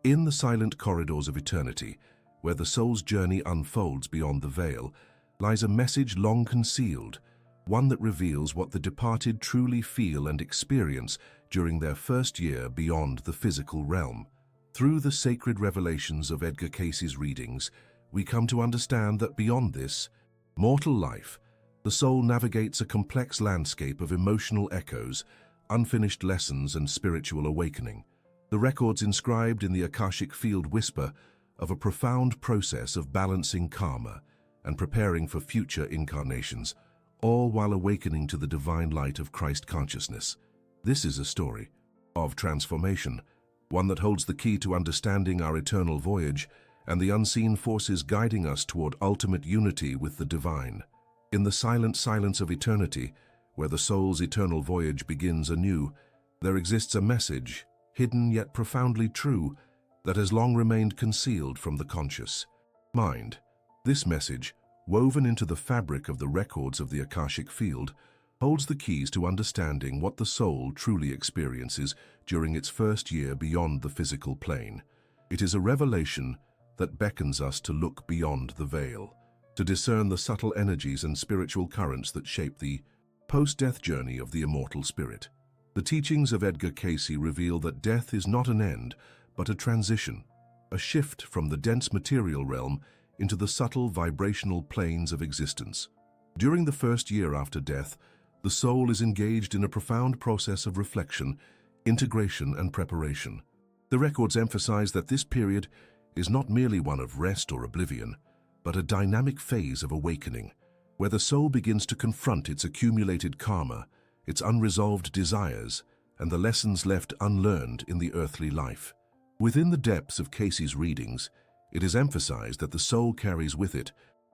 In the silent corridors of eternity, where the soul's journey unfolds beyond the veil, lies a message long concealed, one that reveals what the departed truly feel and experience during their first year beyond the physical realm. Through the sacred revelations of Edgar Cayce's readings, we come to understand that beyond this mortal life, the soul navigates a complex landscape of emotional echoes, unfinished lessons, and spiritual awakening. The records inscribed in the Akashic field whisper of a profound process of balancing karma and preparing for future incarnations, all while awakening to the divine light of Christ consciousness. This is a story of transformation, one that holds the key to understanding our eternal voyage and the unseen forces guiding us toward ultimate unity with the divine. In the silent silence of eternity, where the soul's eternal voyage begins anew, there exists a message, hidden yet profoundly true, that has long remained concealed from the conscious mind. This message, woven into the fabric of the records of the Akashic field, holds the keys to understanding what the soul truly experiences during its first year beyond the physical plane. It is a revelation that beckons us to look beyond the veil, to discern the subtle energies and spiritual currents that shape the post-death journey of the immortal spirit. The teachings of Edgar Cayce reveal that death is not an end, but a transition, a shift from the dense material realm into the subtle vibrational planes of existence. During the first year after death, the soul is engaged in a profound process of reflection, integration, and preparation. The records emphasize that this period is not merely one of rest or oblivion, but a dynamic phase of awakening, where the soul begins to confront its accumulated karma, its unresolved desires, and the lessons left unlearned in the earthly life. Within the depths of Cayce's readings, it is emphasized that the soul carries with it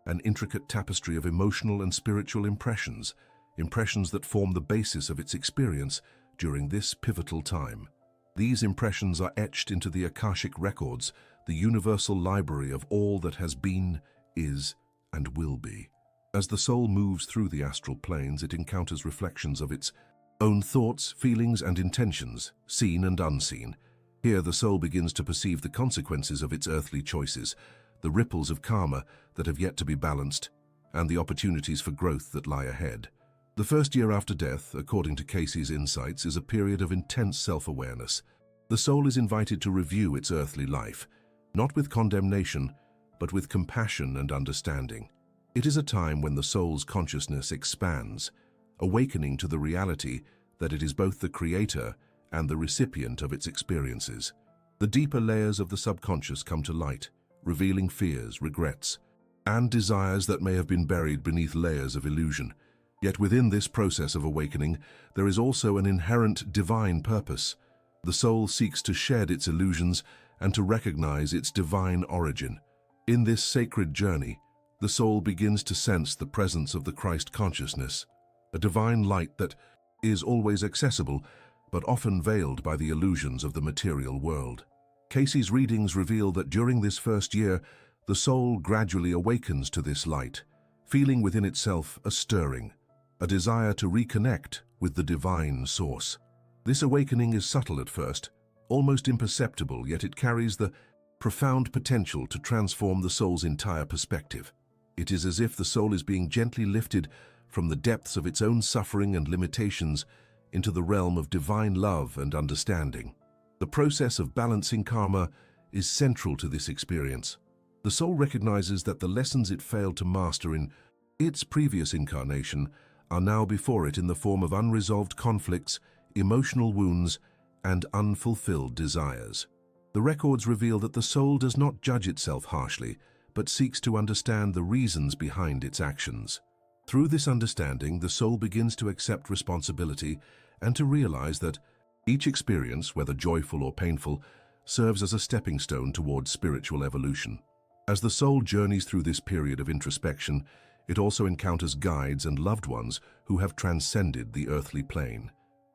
an intricate tapestry of emotional and spiritual impressions that form the basis of its experience during this pivotal time. These impressions are etched into the Akashic records, the universal library of all that has been, is, and will be. As the soul moves through the astral planes, it encounters reflections of its own thoughts, feelings, and intentions, seen and unseen. Here the soul begins to perceive the consequences of its earthly choices, the ripples of karma that have yet to be balanced, and the opportunities for growth that lie ahead. The first year after death, according to Cayce's insights, is a period of intense self-awareness. The soul is invited to review its earthly life, not with condemnation, but with compassion and understanding. It is a time when the soul's consciousness expands, awakening to the reality that it is both the creator and the recipient of its experiences. The deeper layers of the subconscious come to light, revealing fears, regrets, and desires that may have been buried beneath layers of illusion. Yet within this process of awakening, there is also an inherent divine purpose. The soul seeks to shed its illusions and to recognize its divine origin. In this sacred journey, the soul begins to sense the presence of the Christ consciousness, a divine light that is always accessible, but often veiled by the illusions of the material world. Cayce's readings reveal that during this first year, the soul gradually awakens to this light, feeling within itself a stirring, a desire to reconnect with the divine source. This awakening is subtle at first, almost imperceptible, yet it carries the profound potential to transform the soul's entire perspective. It is as if the soul is being gently lifted from the depths of its own suffering and limitations into the realm of divine love and understanding. The process of balancing karma is central to this experience. The soul recognizes that the lessons it failed to master in its previous incarnation are now before it in the form of unresolved conflicts, emotional wounds, and unfulfilled desires. The records reveal that the soul does not judge itself harshly, but seeks to understand the reasons behind its actions. Through this understanding, the soul begins to accept responsibility and to realize that each experience, whether joyful or painful, serves as a stepping stone towards spiritual evolution. As the soul journeys through this period of introspection, it also encounters guides and loved ones who have transcended the earthly plane.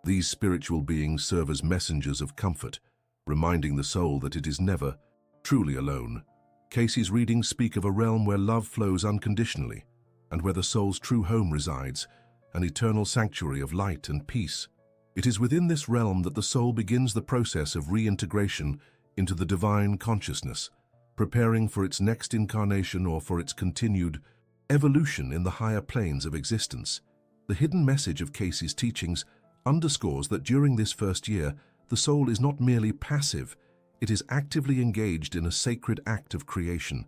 These spiritual beings serve as messengers of comfort, reminding the soul that it is never truly alone. Cayce's readings speak of a realm where love flows unconditionally, and where the soul's true home resides, an eternal sanctuary of light and peace. It is within this realm that the soul begins the process of reintegration into the divine consciousness, preparing for its next incarnation or for its continued evolution in the higher planes of existence. The hidden message of Cayce's teachings underscores that during this first year, the soul is not merely passive, it is actively engaged in a sacred act of creation,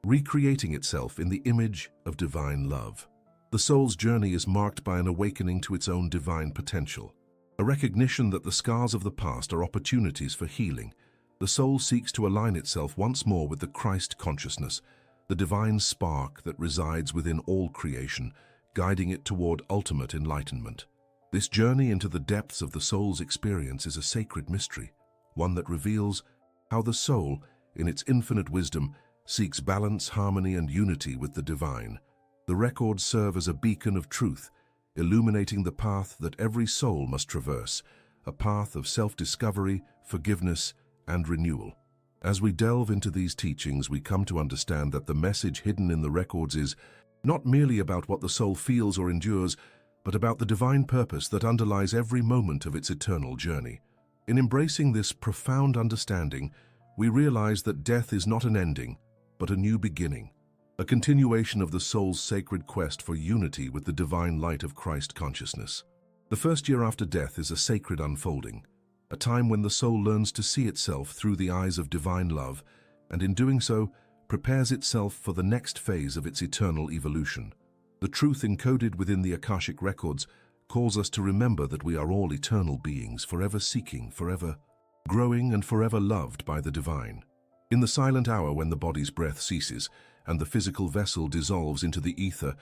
recreating itself in the image of divine love. The soul's journey is marked by an awakening to its own divine potential, a recognition that the scars of the past are opportunities for healing. The soul seeks to align itself once more with the Christ consciousness, the divine spark that resides within all creation, guiding it toward ultimate enlightenment. This journey into the depths of the soul's experience is a sacred mystery, one that reveals how the soul, in its infinite wisdom, seeks balance, harmony, and unity with the divine. The records serve as a beacon of truth, illuminating the path that every soul must traverse, a path of self-discovery, forgiveness, and renewal. As we delve into these teachings, we come to understand that the message hidden in the records is not merely about what the soul feels or endures, but about the divine purpose that underlies every moment of its eternal journey. In embracing this profound understanding, we realize that death is not an ending, but a new beginning, a continuation of the soul's sacred quest for unity with the divine light of Christ consciousness. The first year after death is a sacred unfolding, a time when the soul learns to see itself through the eyes of divine love, and in doing so, prepares itself for the next phase of its eternal evolution. The truth encoded within the Akashic records calls us to remember that we are all eternal beings, forever seeking, forever growing, and forever loved by the divine. In the silent hour when the body's breath ceases and the physical vessel dissolves into the ether,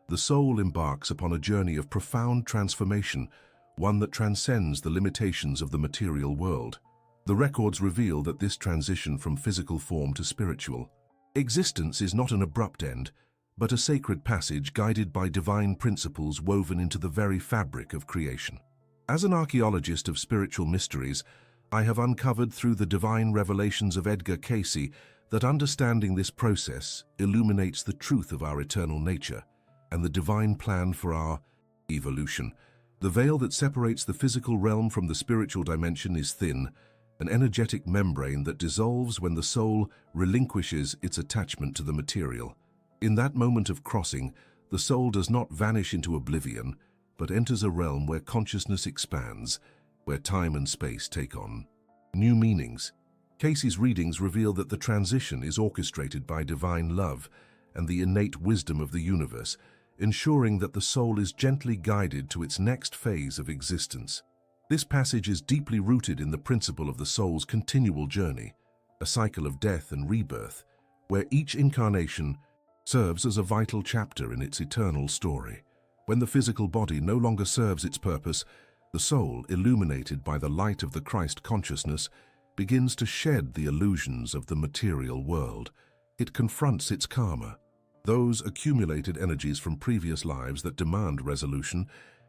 the soul embarks upon a journey of profound transformation, one that transcends the limitations of the material world. The records reveal that this transition from physical form to spiritual existence is not an abrupt end, but a sacred passage guided by divine principles woven into the very fabric of creation. As an archaeologist of spiritual mysteries, I have uncovered through the divine revelations of Edgar Cayce that understanding this process illuminates the truth of our eternal nature and the divine plan for our evolution. The veil that separates the physical realm from the spiritual dimension is thin, an energetic membrane that dissolves when the soul relinquishes its attachment to the material. In that moment of crossing, the soul does not vanish into oblivion, but enters a realm where consciousness expands, where time and space take on new meanings. Cayce's readings reveal that the transition is orchestrated by divine love and the innate wisdom of the universe, ensuring that the soul is gently guided to its next phase of existence. This passage is deeply rooted in the principle of the soul's continual journey, a cycle of death and rebirth, where each incarnation serves as a vital chapter in its eternal story. When the physical body no longer serves its purpose, the soul, illuminated by the light of the Christ consciousness, begins to shed the illusions of the material world. It confronts its karma, those accumulated energies from previous lives that demand resolution,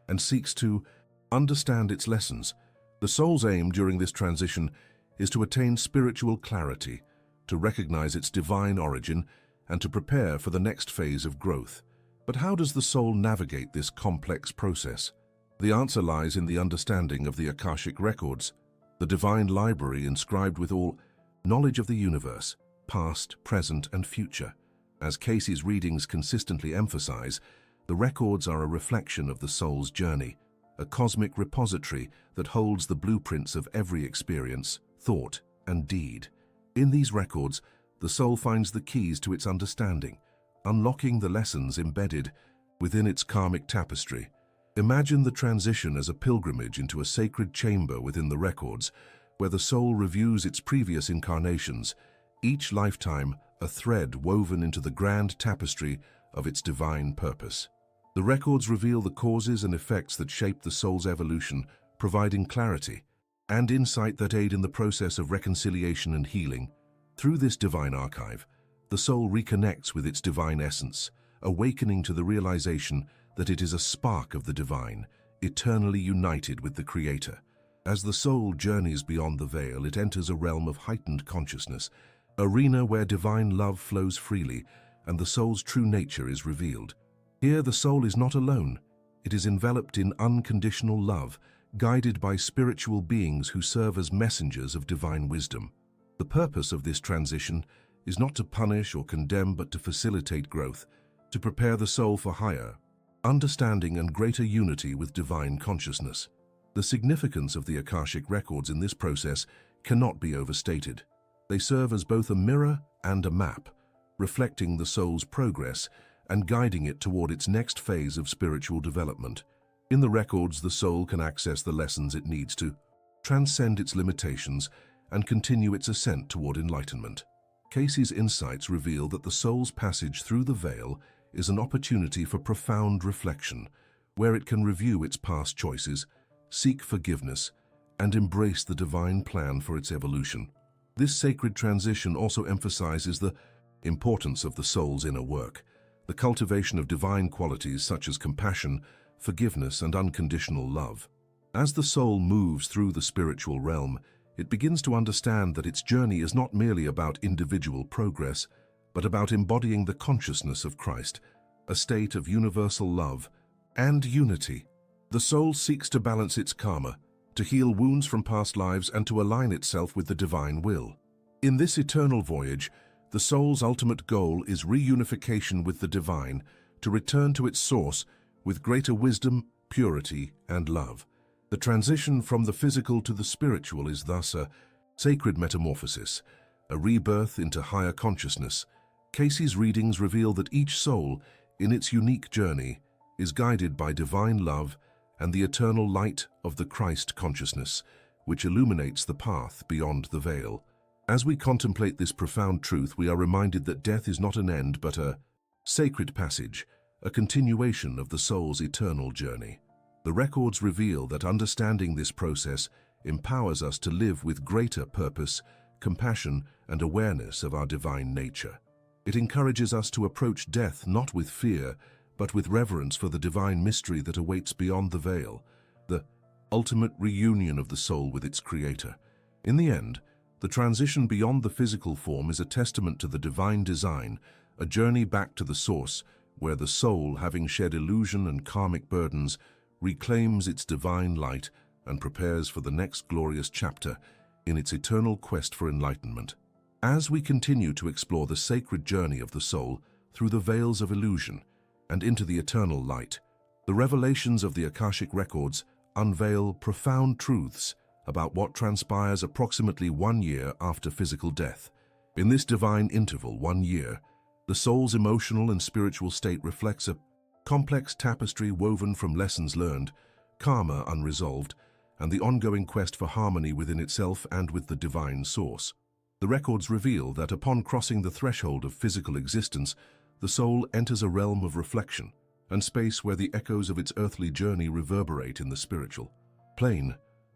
and seeks to understand its lessons. The soul's aim during this transition is to attain spiritual clarity, to recognize its divine origin, and to prepare for the next phase of growth. But how does the soul navigate this complex process? The answer lies in the understanding of the Akashic records, the divine library inscribed with all knowledge of the universe, past, present, and future. As Cayce's readings consistently emphasize, the records are a reflection of the soul's journey, a cosmic repository that holds the blueprints of every experience, thought, and deed. In these records, the soul finds the keys to its understanding, unlocking the lessons embedded within its karmic tapestry. Imagine the transition as a pilgrimage into a sacred chamber within the records, where the soul reviews its previous incarnations, each lifetime a thread woven into the grand tapestry of its divine purpose. The records reveal the causes and effects that shape the soul's evolution, providing clarity and insight that aid in the process of reconciliation and healing. Through this divine archive, the soul reconnects with its divine essence, awakening to the realization that it is a spark of the divine, eternally united with the Creator. As the soul journeys beyond the veil, it enters a realm of heightened consciousness, an arena where divine love flows freely and the soul's true nature is revealed. Here, the soul is not alone. It is enveloped in unconditional love, guided by spiritual beings who serve as messengers of divine wisdom. The purpose of this transition is not to punish or condemn but to facilitate growth, to prepare the soul for higher understanding and greater unity with divine consciousness. The significance of the Akashic records in this process cannot be overstated. They serve as both a mirror and a map, reflecting the soul's progress and guiding it toward its next phase of spiritual development. In the records, the soul can access the lessons it needs to transcend its limitations and continue its ascent toward enlightenment. Cayce's insights reveal that the soul's passage through the veil is an opportunity for profound reflection, where it can review its past choices, seek forgiveness, and embrace the divine plan for its evolution. This sacred transition also emphasizes the importance of the soul's inner work, the cultivation of divine qualities such as compassion, forgiveness, and unconditional love. As the soul moves through the spiritual realm, it begins to understand that its journey is not merely about individual progress, but about embodying the consciousness of Christ, a state of universal love and unity. The soul seeks to balance its karma, to heal wounds from past lives, and to align itself with the divine will. In this eternal voyage, the soul's ultimate goal is reunification with the divine, to return to its source with greater wisdom, purity, and love. The transition from the physical to the spiritual is thus a sacred metamorphosis, a rebirth into higher consciousness. Cayce's readings reveal that each soul, in its unique journey, is guided by divine love and the eternal light of the Christ consciousness, which illuminates the path beyond the veil. As we contemplate this profound truth, we are reminded that death is not an end but a sacred passage, a continuation of the soul's eternal journey. The records reveal that understanding this process empowers us to live with greater purpose, compassion, and awareness of our divine nature. It encourages us to approach death not with fear, but with reverence for the divine mystery that awaits beyond the veil, the ultimate reunion of the soul with its Creator. In the end, the transition beyond the physical form is a testament to the divine design, a journey back to the source, where the soul, having shed illusion and karmic burdens, reclaims its divine light and prepares for the next glorious chapter in its eternal quest for enlightenment. As we continue to explore the sacred journey of the soul through the veils of illusion and into the eternal light, the revelations of the Akashic records unveil profound truths about what transpires approximately 1 year after physical death. In this divine interval, 1 year, the soul's emotional and spiritual state reflects a complex tapestry woven from lessons learned, karma unresolved, and the ongoing quest for harmony within itself and with the divine source. The records reveal that upon crossing the threshold of physical existence, the soul enters a realm of reflection and space where the echoes of its earthly journey reverberate in the spiritual plane.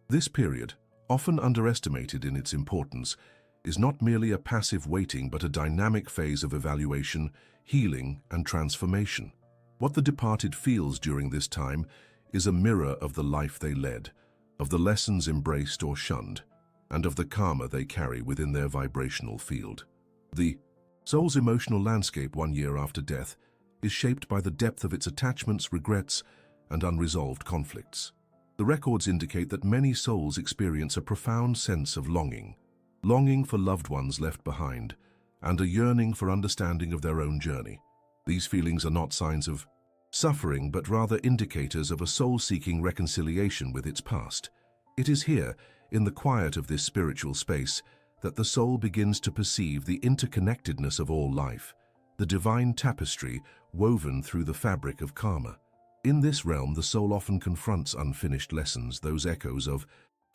This period, often underestimated in its importance, is not merely a passive waiting but a dynamic phase of evaluation, healing, and transformation. What the departed feels during this time is a mirror of the life they led, of the lessons embraced or shunned, and of the karma they carry within their vibrational field. The soul's emotional landscape 1 year after death is shaped by the depth of its attachments, regrets, and unresolved conflicts. The records indicate that many souls experience a profound sense of longing for loved ones left behind, and a yearning for understanding of their own journey. These feelings are not signs of suffering, but rather indicators of a soul seeking reconciliation with its past. It is here, in the quiet of this spiritual space, that the soul begins to perceive the interconnectedness of all life, the divine tapestry woven through the fabric of karma. In this realm, the soul often confronts unfinished lessons, those echoes of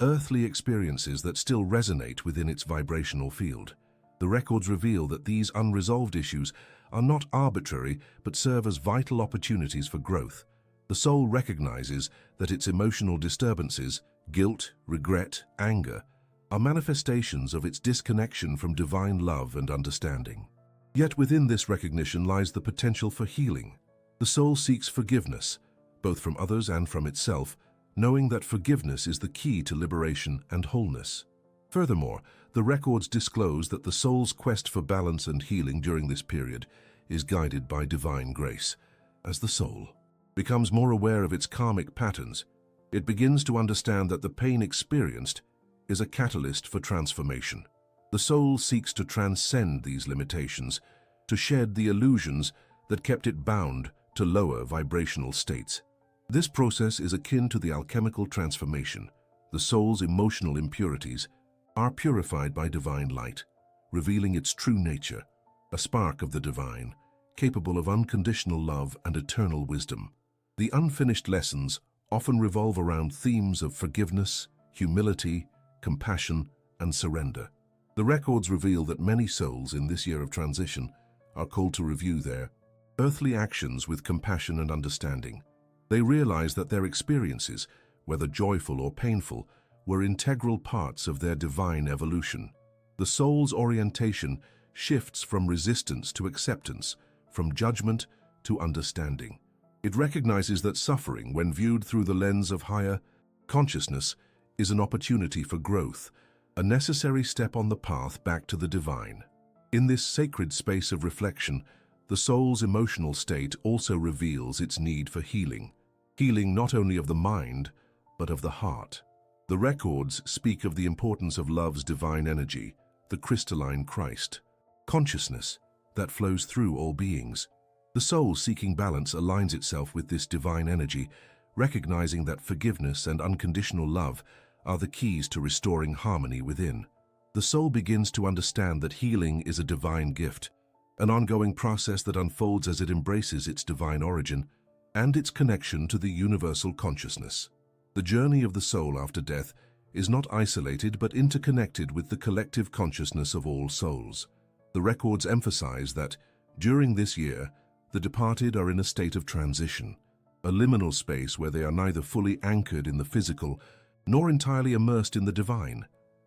earthly experiences that still resonate within its vibrational field. The records reveal that these unresolved issues are not arbitrary but serve as vital opportunities for growth. The soul recognizes that its emotional disturbances, guilt, regret, anger, are manifestations of its disconnection from divine love and understanding. Yet within this recognition lies the potential for healing. The soul seeks forgiveness, both from others and from itself, knowing that forgiveness is the key to liberation and wholeness. Furthermore, the records disclose that the soul's quest for balance and healing during this period is guided by divine grace. As the soul becomes more aware of its karmic patterns, it begins to understand that the pain experienced is a catalyst for transformation. The soul seeks to transcend these limitations, to shed the illusions that kept it bound to lower vibrational states. This process is akin to the alchemical transformation. The soul's emotional impurities are purified by divine light, revealing its true nature, a spark of the divine, capable of unconditional love and eternal wisdom. The unfinished lessons often revolve around themes of forgiveness, humility, compassion, and surrender. The records reveal that many souls in this year of transition are called to review their earthly actions with compassion and understanding. They realize that their experiences, whether joyful or painful, were integral parts of their divine evolution. The soul's orientation shifts from resistance to acceptance, from judgment to understanding. It recognizes that suffering, when viewed through the lens of higher consciousness, is an opportunity for growth, a necessary step on the path back to the divine. In this sacred space of reflection, the soul's emotional state also reveals its need for healing. Healing not only of the mind, but of the heart. The records speak of the importance of love's divine energy, the crystalline Christ, consciousness that flows through all beings. The soul seeking balance aligns itself with this divine energy, recognizing that forgiveness and unconditional love are the keys to restoring harmony within. The soul begins to understand that healing is a divine gift, an ongoing process that unfolds as it embraces its divine origin and its connection to the universal consciousness. The journey of the soul after death is not isolated but interconnected with the collective consciousness of all souls. The records emphasize that, during this year, the departed are in a state of transition, a liminal space where they are neither fully anchored in the physical nor entirely immersed in the divine.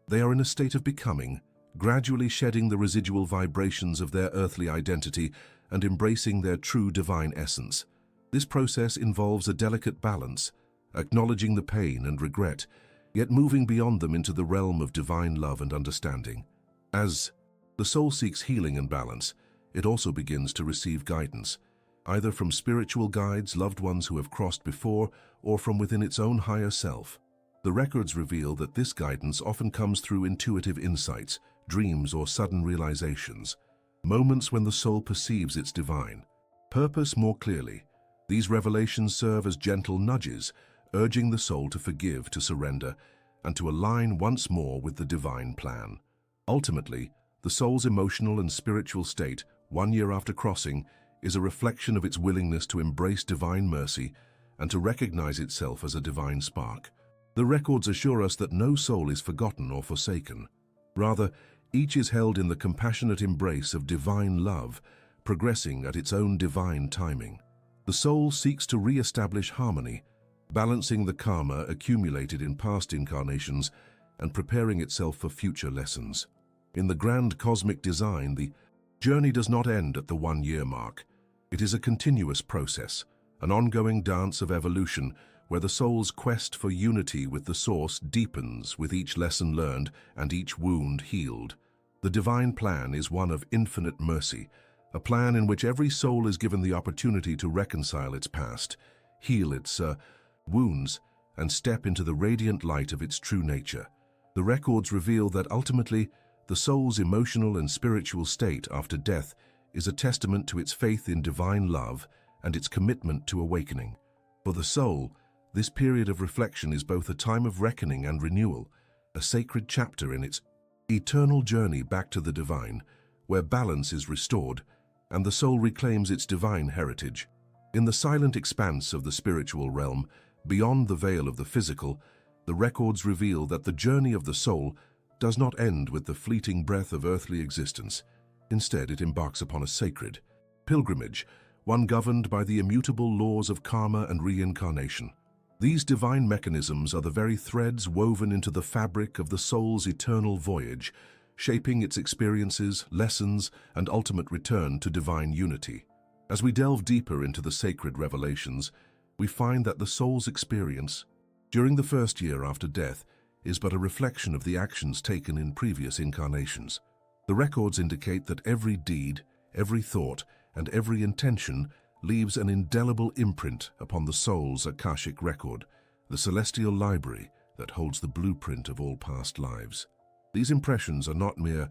They are in a state of becoming, gradually shedding the residual vibrations of their earthly identity and embracing their true divine essence. This process involves a delicate balance, acknowledging the pain and regret, yet moving beyond them into the realm of divine love and understanding. As the soul seeks healing and balance, it also begins to receive guidance, either from spiritual guides, loved ones who have crossed before, or from within its own higher self. The records reveal that this guidance often comes through intuitive insights, dreams, or sudden realizations, moments when the soul perceives its divine purpose more clearly. These revelations serve as gentle nudges, urging the soul to forgive, to surrender, and to align once more with the divine plan. Ultimately, the soul's emotional and spiritual state, 1 year after crossing, is a reflection of its willingness to embrace divine mercy and to recognize itself as a divine spark. The records assure us that no soul is forgotten or forsaken. Rather, each is held in the compassionate embrace of divine love, progressing at its own divine timing. The soul seeks to re-establish harmony, balancing the karma accumulated in past incarnations and preparing itself for future lessons. In the grand cosmic design, the journey does not end at the 1 year mark. It is a continuous process, an ongoing dance of evolution where the soul's quest for unity with the source deepens with each lesson learned and each wound healed. The divine plan is one of infinite mercy, a plan in which every soul is given the opportunity to reconcile its past, heal its wounds, and step into the radiant light of its true nature. The records reveal that ultimately, the soul's emotional and spiritual state after death is a testament to its faith in divine love and its commitment to awakening. For the soul, this period of reflection is both a time of reckoning and renewal, a sacred chapter in its eternal journey back to the divine, where balance is restored and the soul reclaims its divine heritage. In the silent expanse of the spiritual realm, beyond the veil of the physical, the records reveal that the journey of the soul does not end with the fleeting breath of earthly existence. Instead, it embarks upon a sacred pilgrimage, one governed by the immutable laws of karma and reincarnation. These divine mechanisms are the very threads woven into the fabric of the soul's eternal voyage, shaping its experiences, lessons, and ultimate return to divine unity. As we delve deeper into the sacred revelations, we find that the soul's experience during the first year after death is but a reflection of the actions taken in previous incarnations. The records indicate that every deed, every thought, and every intention leaves an indelible imprint upon the soul's Akashic record, the celestial library that holds the blueprint of all past lives. These impressions are not mere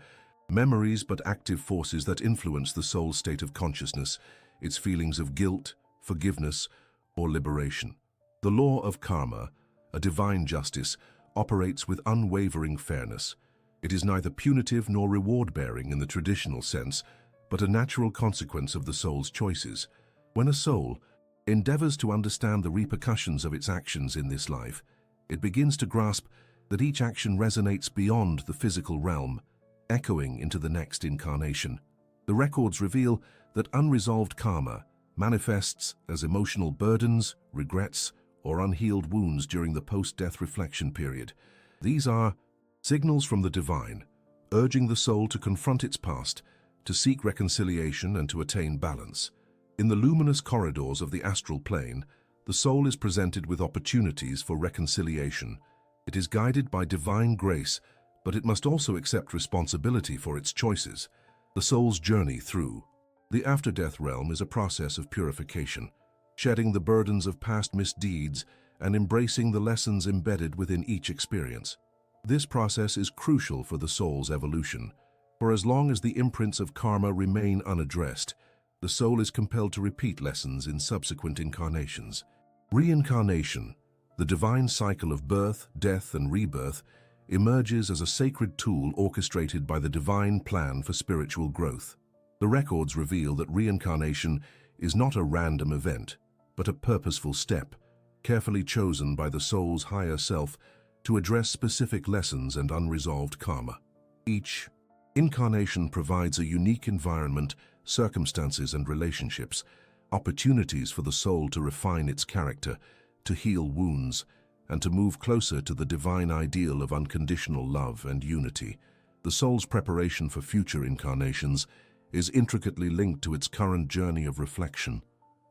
memories but active forces that influence the soul's state of consciousness, its feelings of guilt, forgiveness, or liberation. The law of karma, a divine justice, operates with unwavering fairness. It is neither punitive nor reward-bearing in the traditional sense, but a natural consequence of the soul's choices. When a soul endeavors to understand the repercussions of its actions in this life, it begins to grasp that each action resonates beyond the physical realm, echoing into the next incarnation. The records reveal that unresolved karma manifests as emotional burdens, regrets, or unhealed wounds during the post-death reflection period. These are signals from the divine, urging the soul to confront its past, to seek reconciliation and to attain balance. In the luminous corridors of the astral plane, the soul is presented with opportunities for reconciliation. It is guided by divine grace, but it must also accept responsibility for its choices. The soul's journey through the after-death realm is a process of purification, shedding the burdens of past misdeeds and embracing the lessons embedded within each experience. This process is crucial for the soul's evolution, for as long as the imprints of karma remain unaddressed, the soul is compelled to repeat lessons in subsequent incarnations. Reincarnation, the divine cycle of birth, death, and rebirth, emerges as a sacred tool orchestrated by the divine plan for spiritual growth. The records reveal that reincarnation is not a random event, but a purposeful step, carefully chosen by the soul's higher self to address specific lessons and unresolved karma. Each incarnation provides a unique environment, circumstances, and relationships, opportunities for the soul to refine its character, to heal wounds, and to move closer to the divine ideal of unconditional love and unity. The soul's preparation for future incarnations is intricately linked to its current journey of reflection.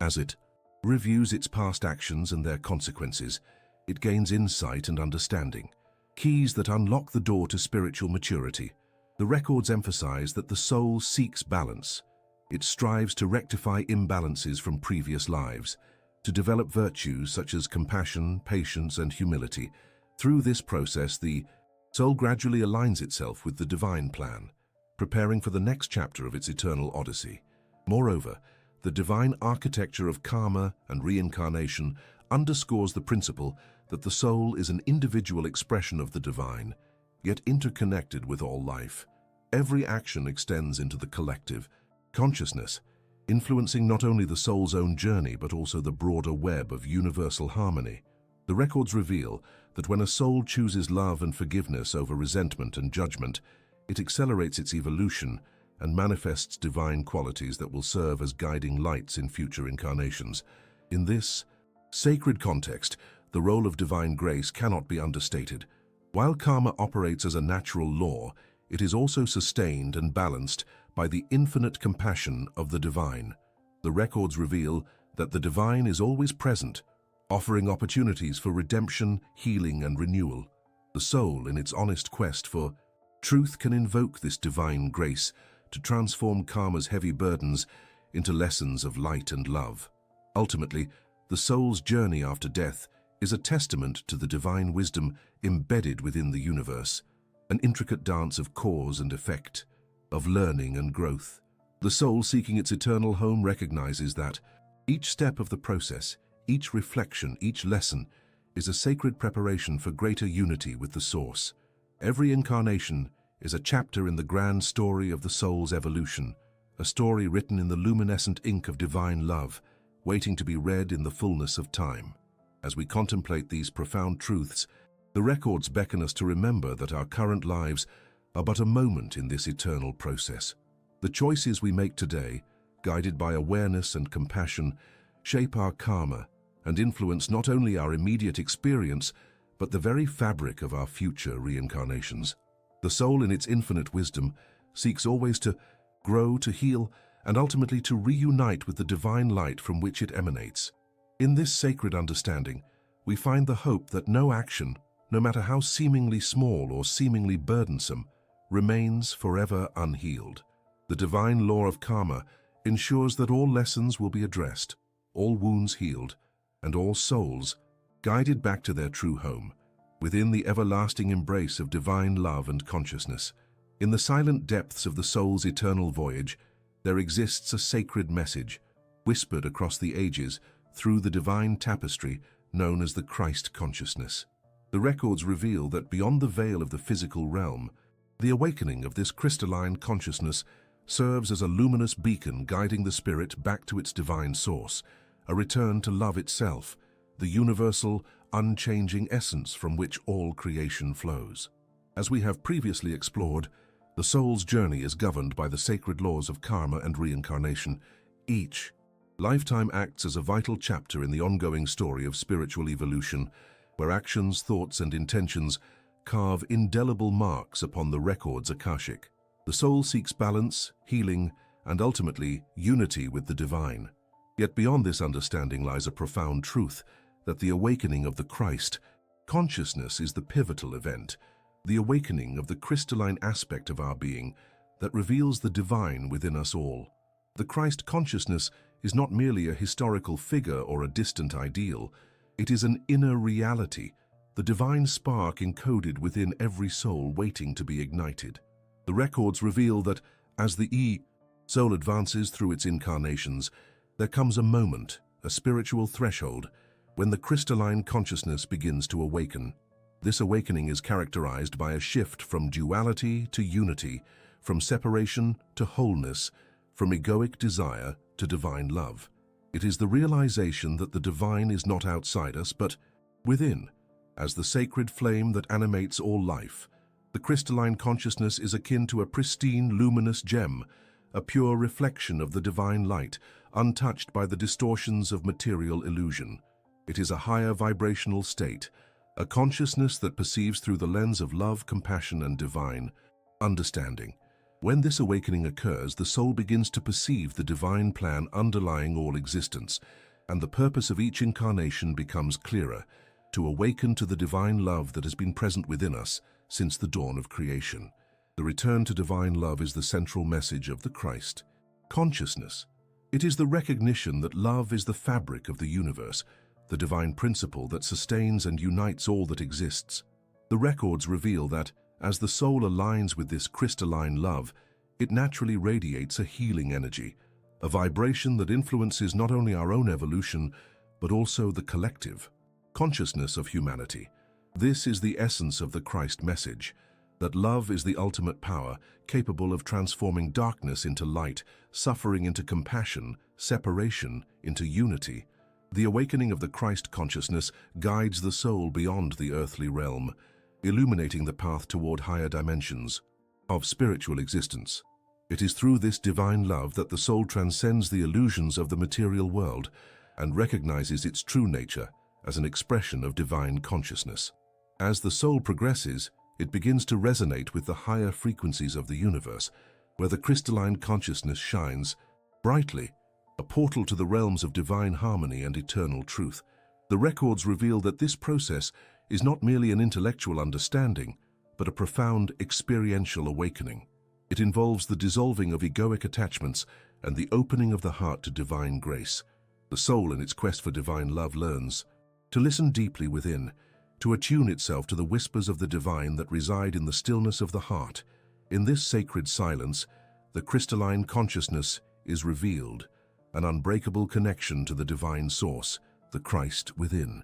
As it reviews its past actions and their consequences, it gains insight and understanding, keys that unlock the door to spiritual maturity. The records emphasize that the soul seeks balance. It strives to rectify imbalances from previous lives, to develop virtues such as compassion, patience, and humility. Through this process, the soul gradually aligns itself with the divine plan, preparing for the next chapter of its eternal odyssey. Moreover, the divine architecture of karma and reincarnation underscores the principle that the soul is an individual expression of the divine, yet interconnected with all life. Every action extends into the collective consciousness, influencing not only the soul's own journey but also the broader web of universal harmony. The records reveal that when a soul chooses love and forgiveness over resentment and judgment, it accelerates its evolution and manifests divine qualities that will serve as guiding lights in future incarnations. In this sacred context, the role of divine grace cannot be understated. While karma operates as a natural law, it is also sustained and balanced by the infinite compassion of the divine. The records reveal that the divine is always present, offering opportunities for redemption, healing, and renewal. The soul, in its honest quest for truth, can invoke this divine grace to transform karma's heavy burdens into lessons of light and love. Ultimately, the soul's journey after death is a testament to the divine wisdom embedded within the universe, an intricate dance of cause and effect, of learning and growth. The soul seeking its eternal home recognizes that each step of the process, each reflection, each lesson is a sacred preparation for greater unity with the Source. Every incarnation is a chapter in the grand story of the soul's evolution, a story written in the luminescent ink of divine love, waiting to be read in the fullness of time. As we contemplate these profound truths, the records beckon us to remember that our current lives are but a moment in this eternal process. The choices we make today, guided by awareness and compassion, shape our karma and influence not only our immediate experience, but the very fabric of our future reincarnations. The soul, in its infinite wisdom, seeks always to grow, to heal, and ultimately to reunite with the divine light from which it emanates. In this sacred understanding, we find the hope that no action, no matter how seemingly small or seemingly burdensome, remains forever unhealed. The divine law of karma ensures that all lessons will be addressed, all wounds healed, and all souls guided back to their true home. within the everlasting embrace of divine love and consciousness. In the silent depths of the soul's eternal voyage, there exists a sacred message, whispered across the ages through the divine tapestry known as the Christ consciousness. The records reveal that beyond the veil of the physical realm, the awakening of this crystalline consciousness serves as a luminous beacon guiding the spirit back to its divine source, a return to love itself, the universal, unchanging essence from which all creation flows. As we have previously explored, the soul's journey is governed by the sacred laws of karma and reincarnation. Each lifetime acts as a vital chapter in the ongoing story of spiritual evolution, where actions, thoughts, and intentions carve indelible marks upon the records akashic. The soul seeks balance, healing, and ultimately unity with the divine. Yet beyond this understanding lies a profound truth that the awakening of the Christ consciousness is the pivotal event, the awakening of the crystalline aspect of our being that reveals the divine within us all. The Christ consciousness is not merely a historical figure or a distant ideal. It is an inner reality, the divine spark encoded within every soul waiting to be ignited. The records reveal that as the soul advances through its incarnations, there comes a moment, a spiritual threshold, when the crystalline consciousness begins to awaken. This awakening is characterized by a shift from duality to unity, from separation to wholeness, from egoic desire to divine love. It is the realization that the divine is not outside us, but within. As the sacred flame that animates all life, the crystalline consciousness is akin to a pristine, luminous gem, a pure reflection of the divine light, untouched by the distortions of material illusion. It is a higher vibrational state, a consciousness that perceives through the lens of love, compassion, and divine understanding. When this awakening occurs, the soul begins to perceive the divine plan underlying all existence, and the purpose of each incarnation becomes clearer, to awaken to the divine love that has been present within us since the dawn of creation. The return to divine love is the central message of the Christ consciousness. It is the recognition that love is the fabric of the universe, the divine principle that sustains and unites all that exists. The records reveal that, as the soul aligns with this crystalline love, it naturally radiates a healing energy, a vibration that influences not only our own evolution, but also the collective consciousness of humanity. This is the essence of the Christ message, that love is the ultimate power, capable of transforming darkness into light, suffering into compassion, separation into unity. The awakening of the Christ consciousness guides the soul beyond the earthly realm, illuminating the path toward higher dimensions of spiritual existence. It is through this divine love that the soul transcends the illusions of the material world and recognizes its true nature as an expression of divine consciousness. As the soul progresses, it begins to resonate with the higher frequencies of the universe, where the crystalline consciousness shines brightly, a portal to the realms of divine harmony and eternal truth. The records reveal that this process is not merely an intellectual understanding, but a profound experiential awakening. It involves the dissolving of egoic attachments and the opening of the heart to divine grace. The soul, in its quest for divine love, learns to listen deeply within, to attune itself to the whispers of the divine that reside in the stillness of the heart. In this sacred silence, the crystalline consciousness is revealed, an unbreakable connection to the divine source, the Christ within.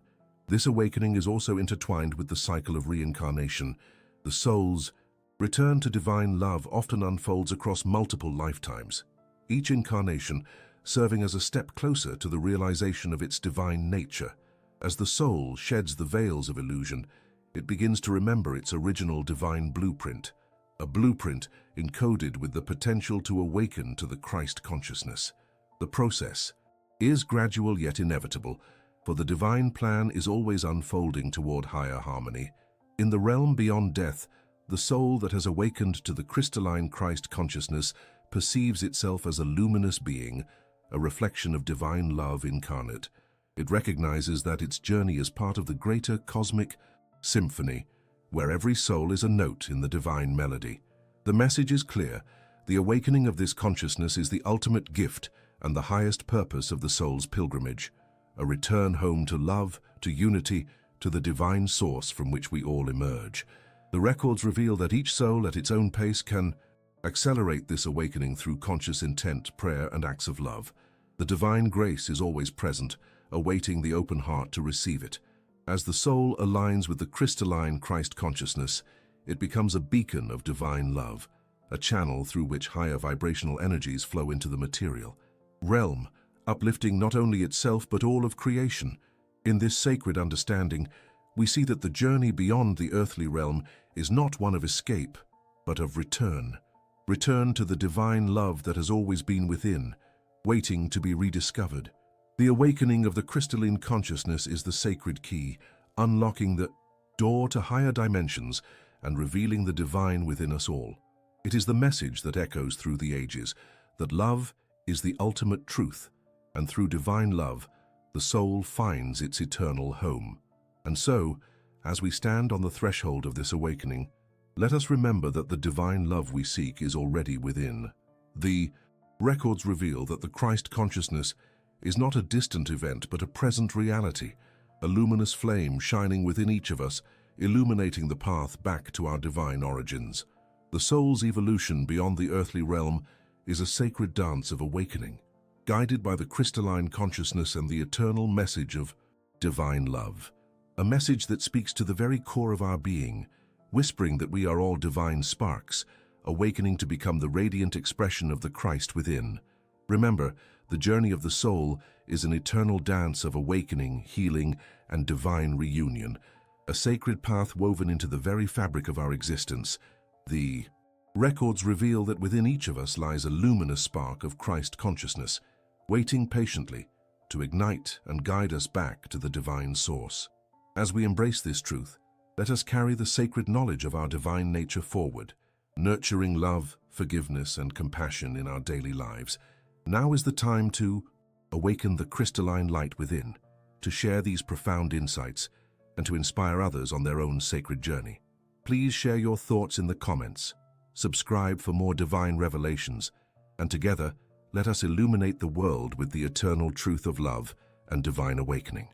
This awakening is also intertwined with the cycle of reincarnation. The soul's return to divine love often unfolds across multiple lifetimes, each incarnation serving as a step closer to the realization of its divine nature. As the soul sheds the veils of illusion, it begins to remember its original divine blueprint, a blueprint encoded with the potential to awaken to the Christ consciousness. The process is gradual yet inevitable, for the divine plan is always unfolding toward higher harmony. In the realm beyond death, the soul that has awakened to the crystalline Christ consciousness perceives itself as a luminous being, a reflection of divine love incarnate. It recognizes that its journey is part of the greater cosmic symphony, where every soul is a note in the divine melody. The message is clear. The awakening of this consciousness is the ultimate gift and the highest purpose of the soul's pilgrimage, a return home to love, to unity, to the divine source from which we all emerge. The records reveal that each soul at its own pace can accelerate this awakening through conscious intent, prayer, and acts of love. The divine grace is always present, awaiting the open heart to receive it. As the soul aligns with the crystalline Christ consciousness, it becomes a beacon of divine love, a channel through which higher vibrational energies flow into the material realm, uplifting not only itself but all of creation. In this sacred understanding, we see that the journey beyond the earthly realm is not one of escape, but of return. Return to the divine love that has always been within, waiting to be rediscovered. The awakening of the crystalline consciousness is the sacred key, unlocking the door to higher dimensions and revealing the divine within us all. It is the message that echoes through the ages, that love is the ultimate truth, and through divine love, the soul finds its eternal home. And so, as we stand on the threshold of this awakening, let us remember that the divine love we seek is already within. The records reveal that the Christ consciousness is not a distant event but a present reality, a luminous flame shining within each of us, illuminating the path back to our divine origins. The soul's evolution beyond the earthly realm is a sacred dance of awakening, guided by the crystalline consciousness and the eternal message of divine love, a message that speaks to the very core of our being, whispering that we are all divine sparks, awakening to become the radiant expression of the Christ within. Remember, the journey of the soul is an eternal dance of awakening, healing, and divine reunion, a sacred path woven into the very fabric of our existence. The records reveal that within each of us lies a luminous spark of Christ consciousness, waiting patiently to ignite and guide us back to the divine source. As we embrace this truth, let us carry the sacred knowledge of our divine nature forward, nurturing love, forgiveness, and compassion in our daily lives. Now is the time to awaken the crystalline light within, to share these profound insights, and to inspire others on their own sacred journey. Please share your thoughts in the comments, subscribe for more divine revelations, and together, let us illuminate the world with the eternal truth of love and divine awakening.